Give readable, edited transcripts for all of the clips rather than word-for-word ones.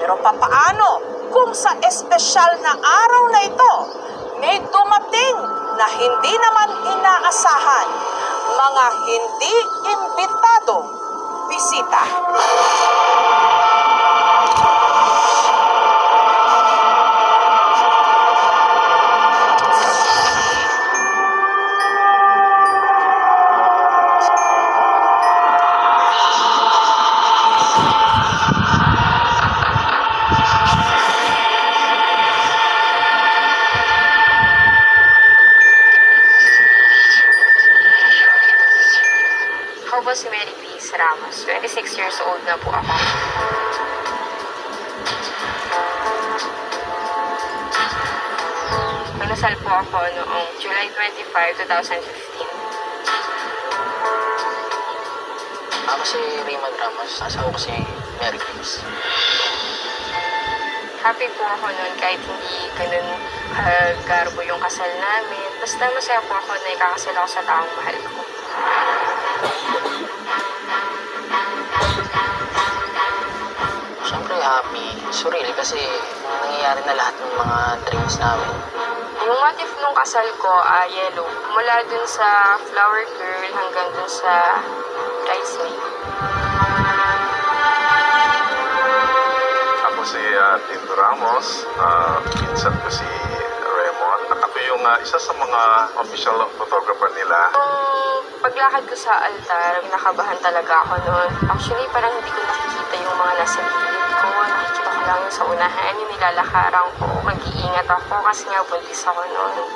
Pero papaano kung sa espesyal na araw na ito may dumating na hindi naman inaasahan, mga hindi imbitadong bisita? Ako po si Mary Grace Ramos. 26 years old na po ako. Pinasal po ako noong July 25, 2015. Ako si Raymond Ramos. Asawa ko si Mary Grace. Happy po ako noon kahit hindi ganun garbo yung kasal namin. Basta masaya po ako na ikakasal ako sa taong mahal ko. Siyempre happy, surreal kasi nangyayari na lahat ng mga dreams namin. Yung motif nung kasal ko, yellow. Mula dun sa flower girl hanggang dun sa bridesmaid. Ako si Tito Ramos, pinsan ko si Raymond. At ako yung isa sa mga official photographer nila. Nung paglakad ko sa altar, nakabahan talaga ako noon. Actually, parang hindi ko nakikita yung mga nasa gilid ko. Nakikita ko lang yung sa unahan, yung nilalakaran ko. Mag-iingat ako kasi nga buntis ako noon.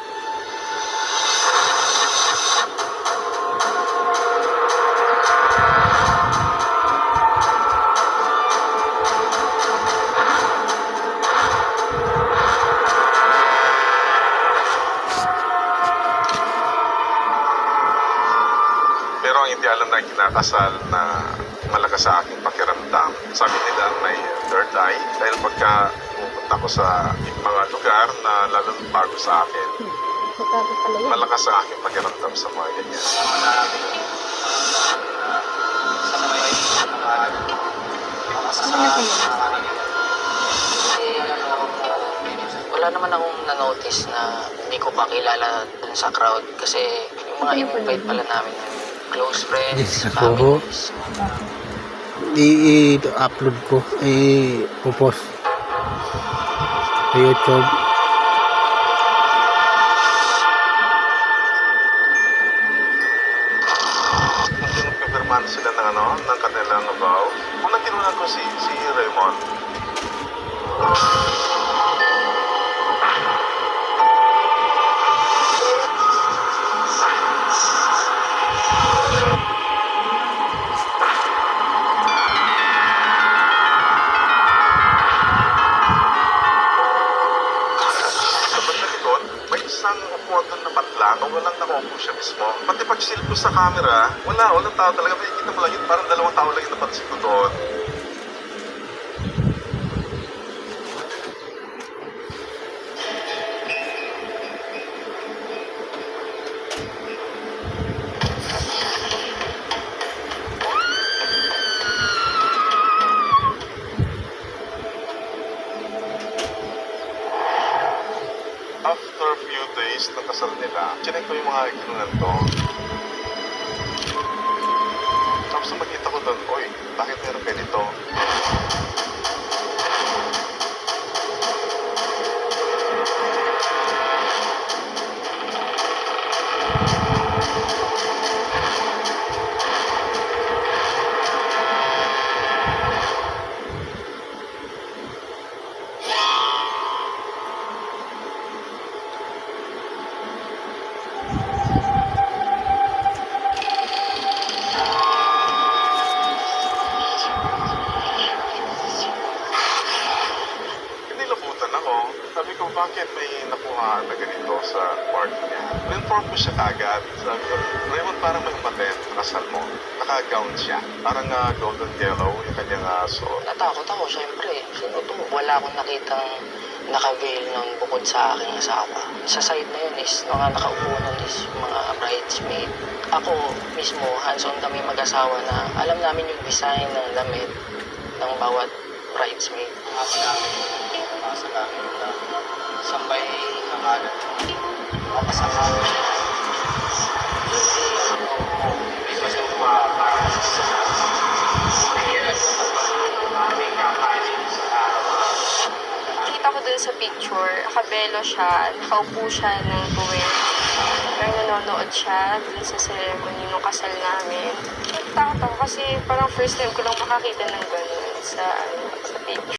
Pero ang hindi alam na kinakasal na malakas sa aking pakiramdam. Sabi nila may third eye dahil pagka pupunta ko sa mga lugar na lalong bago sa akin, malakas ang aking pakiramdam sa mga ganyan. Wala naman akong na-notice na hindi ko pa kilala dun sa crowd kasi yung mga invite pala namin close friends, families. I-upload ko, i-post sa YouTube. Nung pinagpipirmahan sila ng kanilang vow, unang tinunan ko si Raymond. Sa pagkalikod, may isang upuan doon na batlang o walang nakaupo siya mismo. Pati pag-silip ko sa camera, walang tao talaga. Makikita mo lang yun, parang dalawang tao lang yung napansin ko doon. After a few days ng kasal nila, chinek ko yung mga ikinunan to. Tapos nung makita ko doon, oy, bakit meron ganito? Sabi ko, bakit may nakuha na ganito sa party niya? Na-inform ko siya kagad. Sabi ko, Raymond, parang may umaten sa kasal mo. Naka-gown siya. Parang golden yellow yung kanyang suot. Natakot ako, syempre. Sino to? Wala akong nakitang naka-veil nun bukod sa aking asawa. Sa side na yun is, mga nakaupo nun is mga bridesmaid. Ako mismo, hands-on kami mag-asawa na alam namin yung design ng damit ng bawat bridesmaid. Sa gamit na sambay nangalan. Mapasama ko siya. May masuwa para sa Kita ko dun sa picture, nakabelo siya, nakaupo siya ng buwet. Parang nanonood siya dun sa ceremony nung kasal namin. Natatakot ako kasi parang first time ko lang makakita ng ganun sa picture.